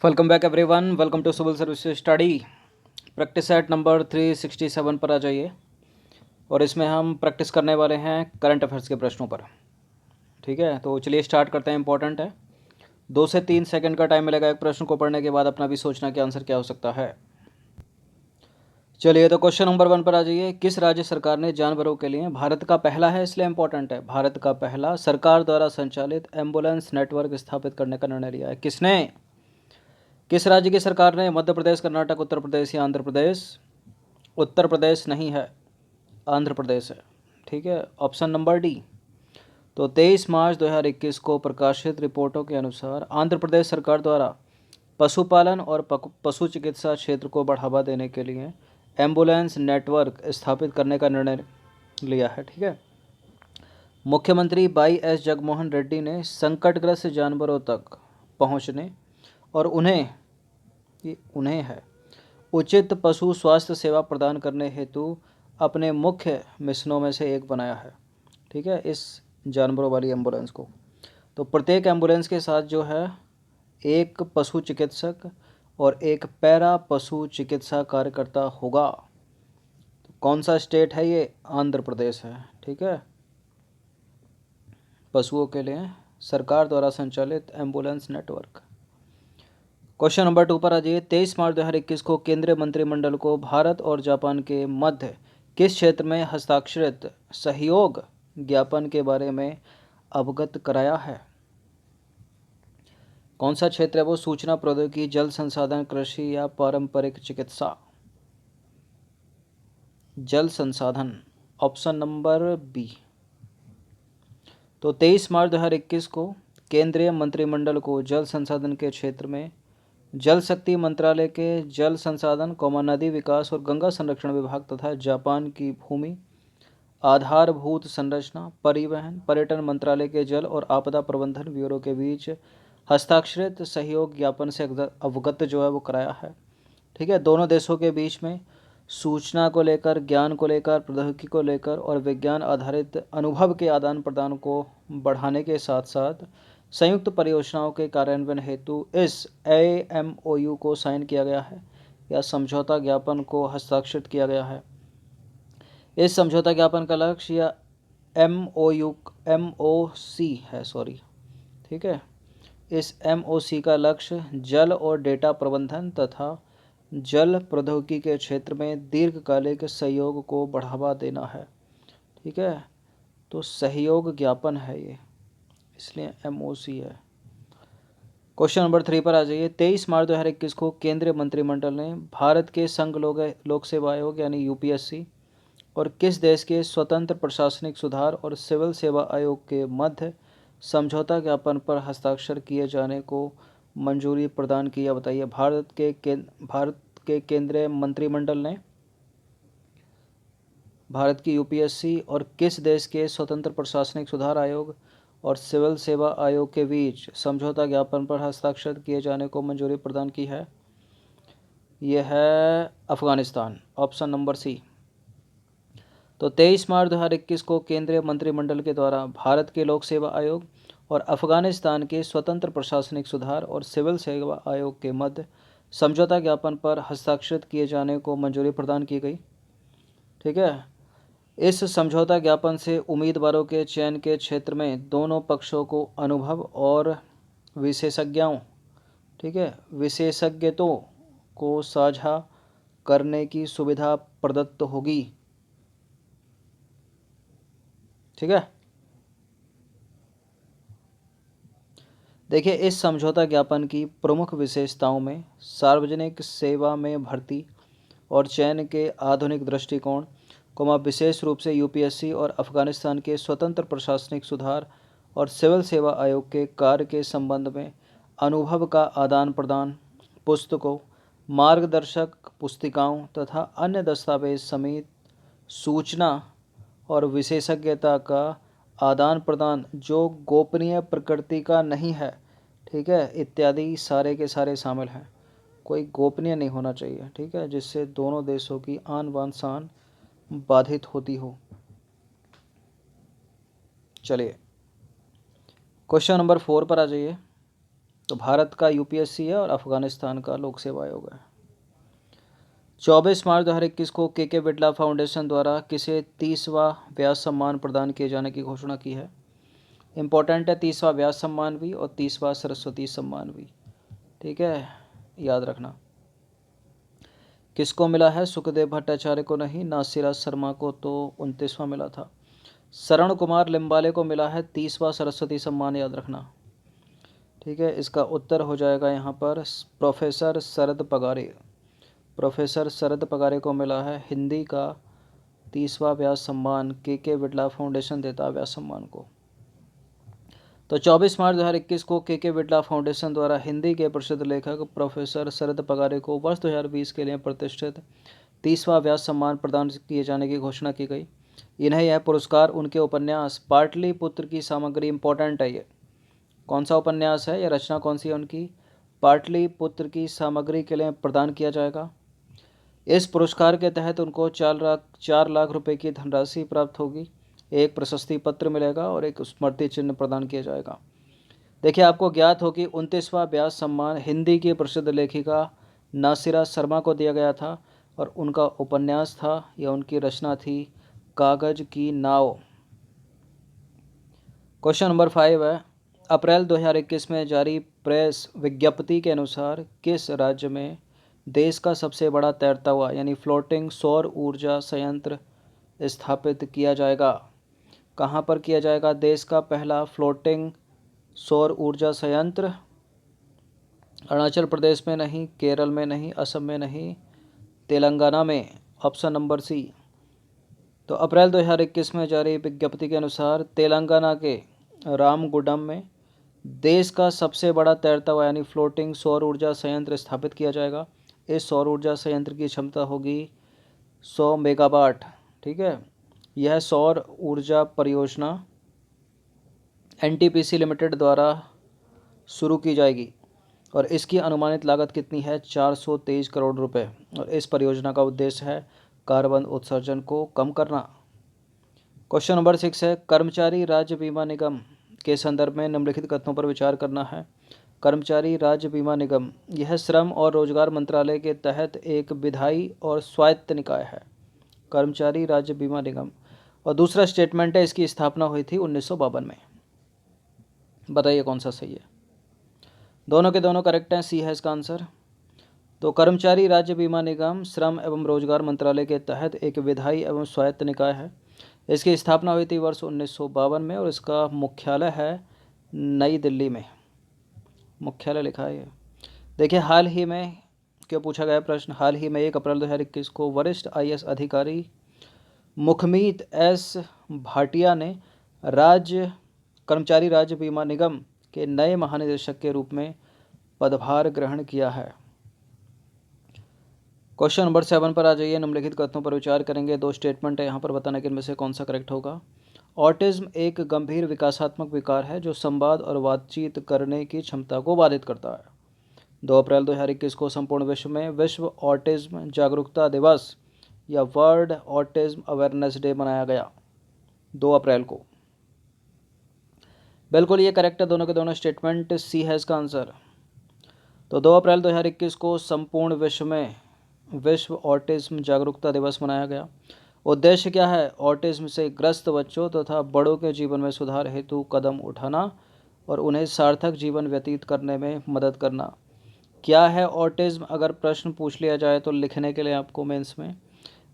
Welcome back everyone. Welcome to civil service study. Practice set number 367 पर आ जाइए और इसमें हम प्रैक्टिस करने वाले हैं करंट अफेयर्स के प्रश्नों पर। ठीक है, तो चलिए स्टार्ट करते हैं। इंपॉर्टेंट है, 2 से 3 सेकंड का टाइम मिलेगा एक प्रश्न को पढ़ने के बाद अपना भी सोचना कि आंसर क्या हो सकता है। चलिए, तो क्वेश्चन नंबर 1 पर आ जाइए। किस राज्य सरकार ने जानवरों के लिए, भारत का पहला है इसलिए इंपॉर्टेंट है, भारत का पहला सरकार द्वारा संचालित एम्बुलेंस नेटवर्क स्थापित करने का निर्णय लिया है? किसने? किस राज्य की सरकार ने? मध्य प्रदेश, कर्नाटक, उत्तर प्रदेश या आंध्र प्रदेश? उत्तर प्रदेश नहीं है, आंध्र प्रदेश है। ठीक है, ऑप्शन नंबर डी। तो 23 मार्च 2021 को प्रकाशित रिपोर्टों के अनुसार आंध्र प्रदेश सरकार द्वारा पशुपालन और पशु चिकित्सा क्षेत्र को बढ़ावा देने के लिए एम्बुलेंस नेटवर्क स्थापित करने का निर्णय लिया है। ठीक है, मुख्यमंत्री वाई एस जगनमोहन रेड्डी ने संकटग्रस्त जानवरों तक पहुंचने और उन्हें है उचित पशु स्वास्थ्य सेवा प्रदान करने हेतु अपने मुख्य मिशनों में से एक बनाया है। ठीक है, इस जानवरों वाली एम्बुलेंस को। तो प्रत्येक एम्बुलेंस के साथ जो है एक पशु चिकित्सक और एक पैरा पशु चिकित्सा कार्यकर्ता होगा। तो कौन सा स्टेट है ये? आंध्र प्रदेश है। ठीक है, पशुओं के लिए सरकार द्वारा संचालित एम्बुलेंस नेटवर्क। क्वेश्चन नंबर 2 पर आ जाइए। 23 मार्च 2021 को केंद्रीय मंत्रिमंडल को भारत और जापान के मध्य किस क्षेत्र में हस्ताक्षरित सहयोग ज्ञापन के बारे में अवगत कराया है? कौन सा क्षेत्र है वो? सूचना प्रौद्योगिकी, जल संसाधन, कृषि या पारंपरिक चिकित्सा? जल संसाधन, ऑप्शन नंबर बी। तो 23 मार्च 2021 को केंद्रीय मंत्रिमंडल को जल संसाधन के क्षेत्र में जल शक्ति मंत्रालय के जल संसाधन, नदी विकास और गंगा संरक्षण विभाग तथा जापान की भूमि आधारभूत संरचना, परिवहन, पर्यटन मंत्रालय के जल और आपदा प्रबंधन ब्यूरो के बीच हस्ताक्षरित सहयोग ज्ञापन से अवगत जो है वो कराया है। ठीक है, दोनों देशों के बीच में सूचना को लेकर, ज्ञान को लेकर, प्रौद्योगिकी को लेकर और विज्ञान आधारित अनुभव के आदान प्रदान को बढ़ाने के साथ साथ संयुक्त परियोजनाओं के कार्यान्वयन हेतु इस AMOU को साइन किया गया है या समझौता ज्ञापन को हस्ताक्षरित किया गया है। इस समझौता ज्ञापन का लक्ष्य या MOC है, सॉरी। ठीक है, इस MOC का लक्ष्य जल और डेटा प्रबंधन तथा जल प्रौद्योगिकी के क्षेत्र में दीर्घकालिक सहयोग को बढ़ावा देना है। ठीक है, तो सहयोग ज्ञापन है ये, इसलिए MOC है। क्वेश्चन नंबर 3 पर आ जाइए। 23 मार्च 2021 को केंद्रीय मंत्रिमंडल ने भारत के संघ लोक सेवा आयोग यानी UPSC और किस देश के स्वतंत्र प्रशासनिक सुधार और सिविल सेवा आयोग के मध्य समझौता ज्ञापन पर हस्ताक्षर किए जाने को मंजूरी प्रदान की? बताइए। भारत के केंद्रीय मंत्रिमंडल ने भारत की UPSC और किस देश के स्वतंत्र प्रशासनिक सुधार आयोग और सिविल सेवा आयोग के बीच समझौता ज्ञापन पर हस्ताक्षर किए जाने को मंजूरी प्रदान की है? यह है अफगानिस्तान, ऑप्शन नंबर सी। तो 23 मार्च 2021 को केंद्रीय मंत्रिमंडल के द्वारा भारत के लोक सेवा आयोग और अफगानिस्तान के स्वतंत्र प्रशासनिक सुधार और सिविल सेवा आयोग के मध्य समझौता ज्ञापन पर हस्ताक्षरित किए जाने को मंजूरी प्रदान की गई। ठीक है, इस समझौता ज्ञापन से उम्मीदवारों के चयन के क्षेत्र में दोनों पक्षों को अनुभव और विशेषज्ञों ठीक है विशेषज्ञतों को साझा करने की सुविधा प्रदत्त होगी। ठीक है, देखिए, इस समझौता ज्ञापन की प्रमुख विशेषताओं में सार्वजनिक सेवा में भर्ती और चयन के आधुनिक दृष्टिकोण, विशेष रूप से UPSC और अफगानिस्तान के स्वतंत्र प्रशासनिक सुधार और सिविल सेवा आयोग के कार्य के संबंध में अनुभव का आदान प्रदान, पुस्तकों, मार्गदर्शक पुस्तिकाओं तथा अन्य दस्तावेज समेत सूचना और विशेषज्ञता का आदान प्रदान जो गोपनीय प्रकृति का नहीं है, ठीक है, इत्यादि सारे के सारे शामिल हैं। कोई गोपनीय नहीं होना चाहिए, ठीक है, जिससे दोनों देशों की आन बान शान बाधित होती हो। चलिए, क्वेश्चन नंबर 4 पर आ जाइए। तो भारत का यूपीएससी है और अफगानिस्तान का लोक सेवा आयोग है। 24 मार्च 2021 को के बिरला फाउंडेशन द्वारा किसे 30वां व्यास सम्मान प्रदान किए जाने की घोषणा की है। इम्पोर्टेंट है 30वां व्यास सम्मान भी और 30वां सरस्वती सम्मान भी, ठीक है, याद रखना। किसको मिला है? सुखदेव भट्टाचार्य को नहीं, नासिरा शर्मा को तो 29वां मिला था। शरण कुमार लिम्बाले को मिला है 30वां सरस्वती सम्मान, याद रखना, ठीक है। इसका उत्तर हो जाएगा यहाँ पर प्रोफेसर शरद पगारे। प्रोफेसर शरद पगारे को मिला है हिंदी का 30वां व्यास सम्मान। के बिरला फाउंडेशन देता है व्यास सम्मान को। तो 24 मार्च 2021 को के बिरला फाउंडेशन द्वारा हिंदी के प्रसिद्ध लेखक प्रोफेसर शरद पगारे को वर्ष 2020 के लिए प्रतिष्ठित 30वां व्यास सम्मान प्रदान किए जाने की घोषणा की गई। इन्हें यह पुरस्कार उनके उपन्यास पाटलिपुत्र की सामग्री, इंपॉर्टेंट है ये, कौन सा उपन्यास है या रचना कौन सी है उनकी, पाटलिपुत्र की सामग्री के लिए प्रदान किया जाएगा। इस पुरस्कार के तहत उनको 4 लाख रुपए की धनराशि प्राप्त होगी, एक प्रशस्ति पत्र मिलेगा और एक स्मृति चिन्ह प्रदान किया जाएगा। देखिए, आपको ज्ञात हो कि 29वां व्यास सम्मान हिंदी की प्रसिद्ध लेखिका नासिरा शर्मा को दिया गया था और उनका उपन्यास था या उनकी रचना थी कागज की नाव। क्वेश्चन नंबर 5 है, अप्रैल 2021 में जारी प्रेस विज्ञप्ति के अनुसार किस राज्य में देश का सबसे बड़ा तैरता हुआ यानी फ्लोटिंग सौर ऊर्जा संयंत्र स्थापित किया जाएगा? कहाँ पर किया जाएगा देश का पहला फ्लोटिंग सौर ऊर्जा संयंत्र? अरुणाचल प्रदेश में नहीं, केरल में नहीं, असम में नहीं, तेलंगाना में, ऑप्शन नंबर सी। तो अप्रैल 2021 में जारी विज्ञप्ति के अनुसार तेलंगाना के रामगुडम में देश का सबसे बड़ा तैरता हुआ यानी फ्लोटिंग सौर ऊर्जा संयंत्र स्थापित किया जाएगा। इस सौर ऊर्जा संयंत्र की क्षमता होगी 100 मेगावाट, ठीक है। यह सौर ऊर्जा परियोजना एनटीपीसी लिमिटेड द्वारा शुरू की जाएगी और इसकी अनुमानित लागत कितनी है? 423 करोड़ रुपए। और इस परियोजना का उद्देश्य है कार्बन उत्सर्जन को कम करना। क्वेश्चन नंबर 6 है, कर्मचारी राज्य बीमा निगम के संदर्भ में निम्नलिखित कथनों पर विचार करना है। कर्मचारी राज्य बीमा निगम यह श्रम और रोजगार मंत्रालय के तहत एक विधायी और स्वायत्त निकाय है, कर्मचारी राज्य बीमा निगम। और दूसरा स्टेटमेंट है, इसकी स्थापना हुई थी 1952 में। बताइए कौन सा सही है? दोनों के दोनों करेक्ट हैं, सी है इसका आंसर। तो कर्मचारी राज्य बीमा निगम श्रम एवं रोजगार मंत्रालय के तहत एक विधायी एवं स्वायत्त निकाय है। इसकी स्थापना हुई थी वर्ष 1952 में और इसका मुख्यालय है नई दिल्ली में, मुख्यालय लिखा है। देखिए, हाल ही में क्यों पूछा गया प्रश्न, हाल ही में 1 अप्रैल 2021 को वरिष्ठ आईएएस अधिकारी मुखमीत एस भाटिया ने कर्मचारी राज्य बीमा निगम के नए महानिदेशक के रूप में पदभार ग्रहण किया है। क्वेश्चन नंबर 7 पर आ जाइए। निम्नलिखित कथनों पर विचार करेंगे। 2 स्टेटमेंट है यहाँ पर, बताना कि इनमें से कौन सा करेक्ट होगा। ऑटिज्म एक गंभीर विकासात्मक विकार है जो संवाद और बातचीत करने की क्षमता को बाधित करता है। 2 अप्रैल 2021 को संपूर्ण विश्व में विश्व ऑटिज्म जागरूकता दिवस या वर्ल्ड ऑटिज्म अवेयरनेस डे मनाया गया 2 अप्रैल को। बिल्कुल ये करेक्ट है, दोनों के दोनों स्टेटमेंट, सी है इसका आंसर। तो 2 अप्रैल 2021 को संपूर्ण विश्व में विश्व ऑटिज्म जागरूकता दिवस मनाया गया। उद्देश्य क्या है? ऑटिज्म से ग्रस्त बच्चों तथा बड़ों के जीवन में सुधार हेतु कदम उठाना और उन्हें सार्थक जीवन व्यतीत करने में मदद करना। क्या है ऑटिज्म? अगर प्रश्न पूछ लिया जाए तो लिखने के लिए आपको मेंस में,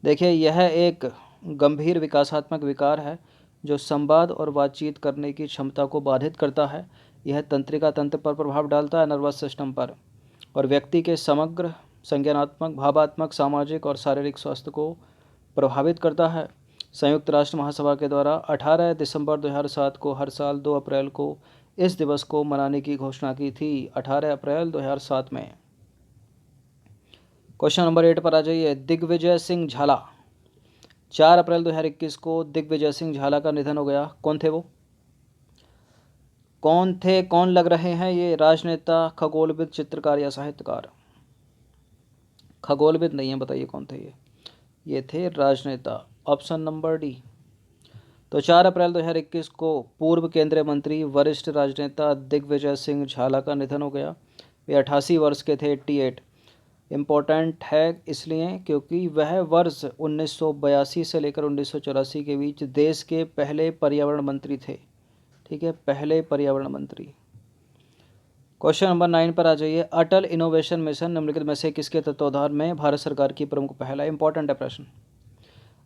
देखिए, यह एक गंभीर विकासात्मक विकार है जो संवाद और बातचीत करने की क्षमता को बाधित करता है। यह तंत्रिका तंत्र पर प्रभाव डालता है, नर्वस सिस्टम पर, और व्यक्ति के समग्र संज्ञानात्मक, भावात्मक, सामाजिक और शारीरिक स्वास्थ्य को प्रभावित करता है। संयुक्त राष्ट्र महासभा के द्वारा 18 दिसंबर 2007 को हर साल 2 अप्रैल को इस दिवस को मनाने की घोषणा की थी, 18 अप्रैल 2007 में। क्वेश्चन नंबर 8 पर आ जाइए। दिग्विजय सिंह झाला, 4 अप्रैल 2021 को दिग्विजय सिंह झाला का निधन हो गया। कौन थे वो? कौन थे, कौन लग रहे हैं ये? राजनेता, खगोलविद, चित्रकार या साहित्यकार? खगोलविद नहीं है, बताइए कौन थे ये थे राजनेता, ऑप्शन नंबर डी। तो 4 अप्रैल 2021 को पूर्व केंद्रीय मंत्री वरिष्ठ राजनेता दिग्विजय सिंह झाला का निधन हो गया। वे 88 वर्ष के थे, 88। इम्पोर्टेंट है इसलिए क्योंकि वह वर्ष 1982 से लेकर 1984 के बीच देश के पहले पर्यावरण मंत्री थे। ठीक है, पहले पर्यावरण मंत्री। क्वेश्चन नंबर 9 पर आ जाइए। अटल इनोवेशन मिशन निम्नलिखित में से किसके तत्वाधान में भारत सरकार की प्रमुख पहल है? इंपॉर्टेंट है प्रश्न।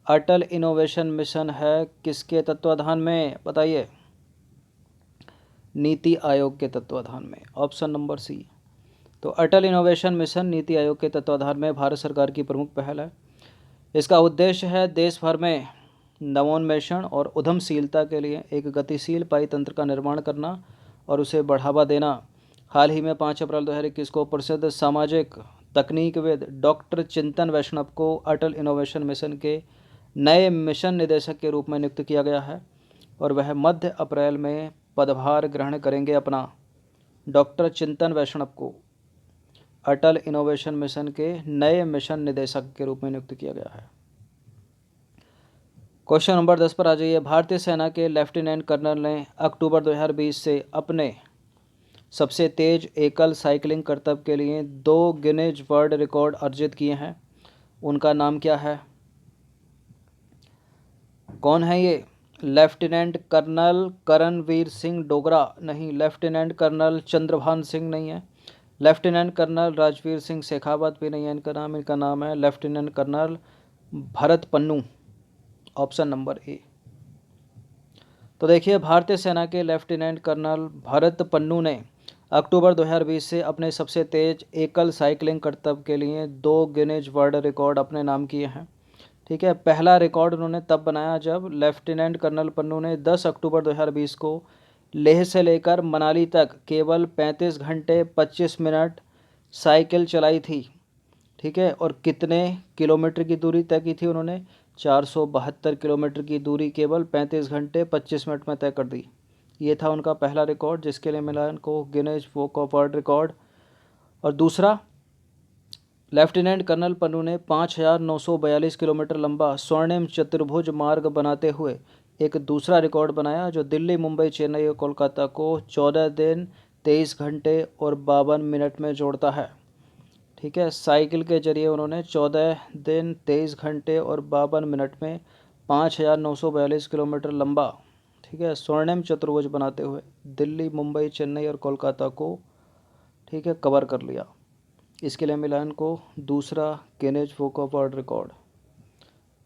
अटल इनोवेशन मिशन है किसके तत्वाधान में? बताइए। नीति आयोग के तत्वाधान में, ऑप्शन नंबर सी। तो अटल इनोवेशन मिशन नीति आयोग के तत्वाधान में भारत सरकार की प्रमुख पहल है। इसका उद्देश्य है देश भर में नवोन्मेषण और उद्यमशीलता के लिए एक गतिशील पारितंत्र का निर्माण करना और उसे बढ़ावा देना। हाल ही में 5 अप्रैल 2021 को प्रसिद्ध सामाजिक तकनीकविद डॉक्टर चिंतन वैष्णव को अटल इनोवेशन मिशन के नए मिशन निदेशक के रूप में नियुक्त किया गया है और वह मध्य अप्रैल में पदभार ग्रहण करेंगे। अपना डॉक्टर चिंतन वैष्णव को अटल इनोवेशन मिशन के नए मिशन निदेशक के रूप में नियुक्त किया गया है। क्वेश्चन नंबर 10 पर आ जाइए। भारतीय सेना के लेफ्टिनेंट कर्नल ने अक्टूबर 2020 से अपने सबसे तेज एकल साइकिलिंग करतब के लिए 2 गिनीज वर्ल्ड रिकॉर्ड अर्जित किए हैं। उनका नाम क्या है? कौन है ये? लेफ्टिनेंट कर्नल करणवीर सिंह डोगरा नहीं, लेफ्टिनेंट कर्नल चंद्रभान सिंह नहीं है, लेफ्टिनेंट कर्नल राजवीर सिंह शेखावत भी नहीं है इनका नाम है lieutenant colonel Bharat Pannu, option number A. तो देखिए, भारतीय सेना के लेफ्टिनेंट कर्नल भरत पन्नू ने अक्टूबर 2020 से अपने सबसे तेज एकल साइकिलिंग करतब के लिए 2 गिनीज वर्ल्ड रिकॉर्ड अपने नाम किए हैं। ठीक है, पहला रिकॉर्ड उन्होंने तब बनाया जब लेफ्टिनेंट कर्नल पन्नू ने 10 अक्टूबर 2020 को लेह से लेकर मनाली तक केवल 35 घंटे 25 मिनट साइकिल चलाई थी। ठीक है, और कितने किलोमीटर की दूरी तय की थी उन्होंने? 472 किलोमीटर की दूरी केवल 35 घंटे 25 मिनट में तय कर दी। ये था उनका पहला रिकॉर्ड जिसके लिए मिला इनको Guinness book of world record. और दूसरा, लेफ्टिनेंट कर्नल पन्नू ने 5,942 किलोमीटर लंबा स्वर्णिम चतुर्भुज मार्ग बनाते हुए एक दूसरा रिकॉर्ड बनाया जो दिल्ली, मुंबई, चेन्नई और कोलकाता को 14 दिन 23 घंटे और 52 मिनट में जोड़ता है। ठीक है, साइकिल के जरिए उन्होंने 14 दिन 23 घंटे और 52 मिनट में 5,942 किलोमीटर लंबा, ठीक है, स्वर्णिम चतुर्भुज बनाते हुए दिल्ली, मुंबई, चेन्नई और कोलकाता को, ठीक है, कवर कर लिया। इसके लिए मिला इनको दूसरा Guinness book of world record.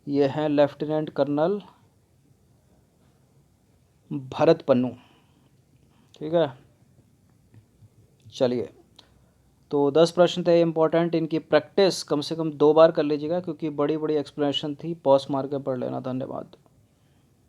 ये हैं लेफ्टिनेंट कर्नल भरत पन्नू। ठीक है, चलिए, तो 10 प्रश्न थे इंपॉर्टेंट। इनकी प्रैक्टिस कम से कम 2 बार कर लीजिएगा क्योंकि बड़ी बड़ी एक्सप्लेनेशन थी। पॉज मार के पढ़ लेना। धन्यवाद।